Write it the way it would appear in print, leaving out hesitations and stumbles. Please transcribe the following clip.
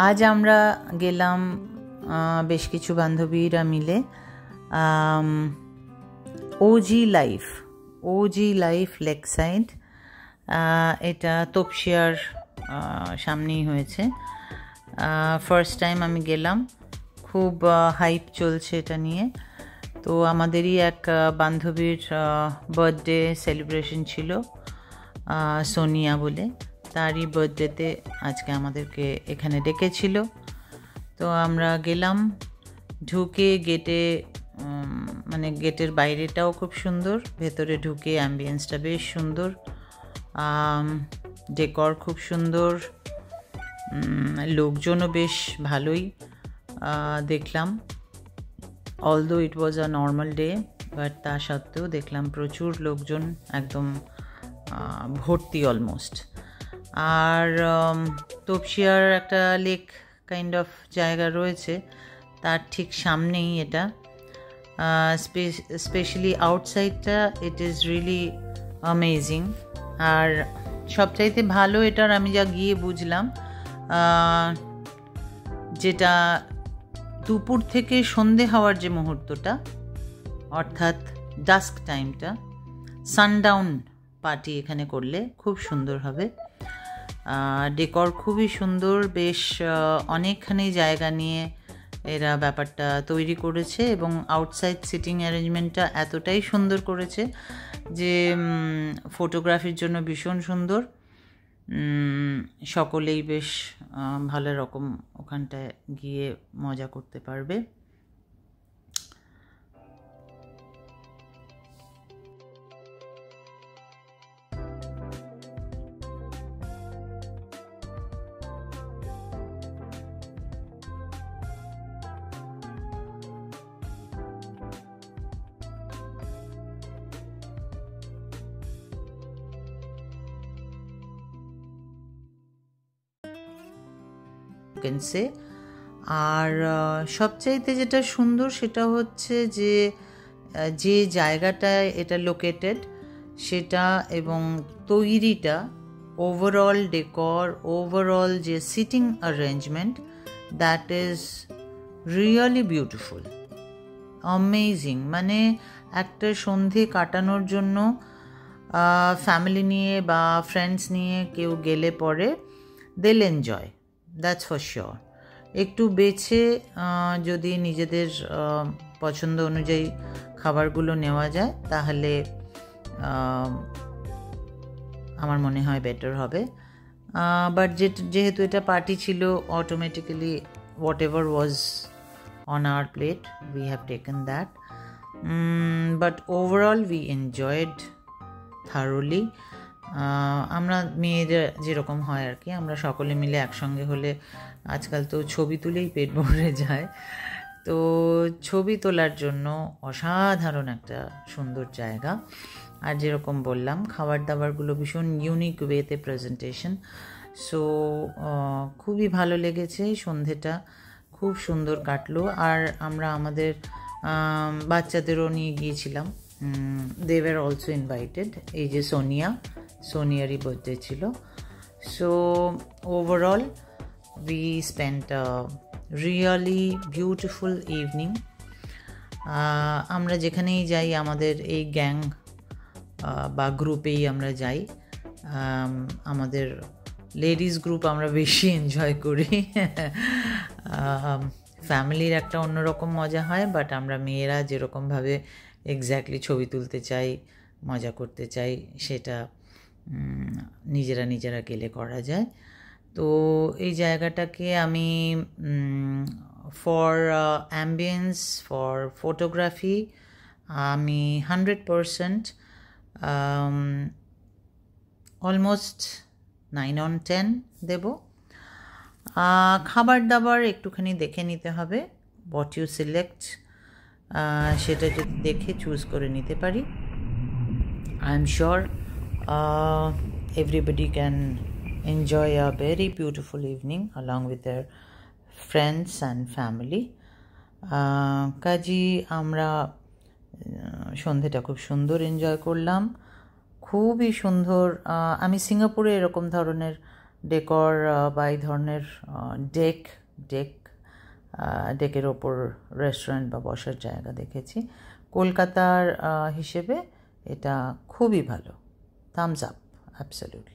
আজ আমরা গেলাম বেশ কিছু বান্ধবীরা মিলে ওজি লাইফ লেক সাইড। এটা তপসিয়ার সামনেই হয়েছে। ফার্স্ট টাইম আমি গেলাম, খুব হাইপ চলছে এটা নিয়ে। তো আমাদেরই এক বান্ধবীর বার্থডে সেলিব্রেশন ছিল, সোনিয়া বলে। তারই বার্থডেতে আজকে আমাদেরকে এখানে ডেকেছিল। তো আমরা গেলাম, ঢুকে গেটে মানে গেটের বাইরেটাও খুব সুন্দর, ভেতরে ঢুকে অ্যাম্বিয়েন্সটা বেশ সুন্দর, ডেকর খুব সুন্দর, লোকজনও বেশ ভালোই দেখলাম। Although it was a normal day, but তা সত্ত্বেও দেখলাম প্রচুর লোকজন, একদম ভর্তি অলমোস্ট। আর তপসিয়ার একটা লেক কাইন্ড অফ জায়গা রয়েছে, তার ঠিক সামনেই এটা। স্পেশালি আউটসাইডটা ইট ইজ রিয়েলি অ্যামেজিং। আর সবচাইতে ভালো এটার আমি যা গিয়ে বুঝলাম, যেটা দুপুর থেকে সন্ধে হওয়ার যে মুহূর্তটা, অর্থাৎ ডাস্ক টাইমটা, সানডাউন পার্টি এখানে করলে খুব সুন্দর হবে। ডেকর খুবই সুন্দর, বেশ অনেকখানি জায়গা নিয়ে এরা ব্যাপারটা তৈরি করেছে, এবং আউটসাইড সিটিং অ্যারেঞ্জমেন্টটা এতটাই সুন্দর করেছে যে ফটোগ্রাফির জন্য ভীষণ সুন্দর। সকলেই বেশ ভালো রকম ওখানটায় গিয়ে মজা করতে পারবে। আর সবচাইতে যেটা সুন্দর সেটা হচ্ছে যে যে জায়গাটায় এটা লোকেটেড সেটা, এবং তৈরিটা, ওভারঅল ডেকর, ওভারঅল যে seating arrangement, that is really beautiful, amazing. মানে একটা সন্ধে কাটানোর জন্য ফ্যামিলি নিয়ে বা ফ্রেন্ডস নিয়ে কেউ গেলে পরে দেল এনজয়, দ্যাটস ফর শিওর। একটু বেছে যদি নিজেদের পছন্দ অনুযায়ী খাবারগুলো নেওয়া যায় তাহলে আমার মনে হয় বেটার হবে। বাট যেহেতু এটা পার্টি ছিল, automatically whatever was on our plate we have taken that. But overall we enjoyed thoroughly. আমরা মেয়েরা যেরকম হয় আর কি, আমরা সকলে মিলে একসঙ্গে হলে আজকাল তো ছবি তুলেই পেট ভরে যায়। তো ছবি তোলার জন্য অসাধারণ একটা সুন্দর জায়গা। আর যেরকম বললাম, খাবার দাবারগুলো ভীষণ ইউনিক ওয়েতে প্রেজেন্টেশন। সো খুবই ভালো লেগেছে, সন্ধেটা খুব সুন্দর কাটলো। আর আমরা আমাদের বাচ্চাদেরও নিয়ে গিয়েছিলাম, দে ওয়্যার অলসো ইনভাইটেড। এই যে সোনিয়ারই বার্থডে ছিল। So overall we spent a really beautiful evening. আমরা যেখানেই যাই, আমাদের এই গ্যাং বা গ্রুপেই আমরা যাই, আমাদের লেডিস গ্রুপ আমরা বেশি এনজয় করি। ফ্যামিলির একটা অন্যরকম মজা হয়, বাট আমরা মেয়েরা যেরকমভাবে এক্স্যাক্টলি ছবি তুলতে চাই, মজা করতে চাই, সেটা নিজেরা গেলে করা যায়। তো এই জায়গাটাকে আমি ফর অ্যাম্বিয়েন্স, ফর ফটোগ্রাফি আমি 100% অলমোস্ট 9/10 দেব। খাবার দাবার একটুখানি দেখে নিতে হবে, হোয়াট ইউ সিলেক্ট সেটা যদি দেখে চুজ করে নিতে পারি। I am sure everybody can enjoy a very beautiful evening along with their friends and family. কাজী আমরা সন্ধেটা খুব সুন্দর এনজয় করলাম, খুবই সুন্দর। আমি সিঙ্গাপুরে এরকম ধরনের ডেকর বা এই ধরনের ডেকের ওপর রেস্টুরেন্ট বা বসার জায়গা দেখেছি। কলকাতার হিসেবে এটা খুবই ভালো, থামস আপ, অ্যাবসলিউটলি।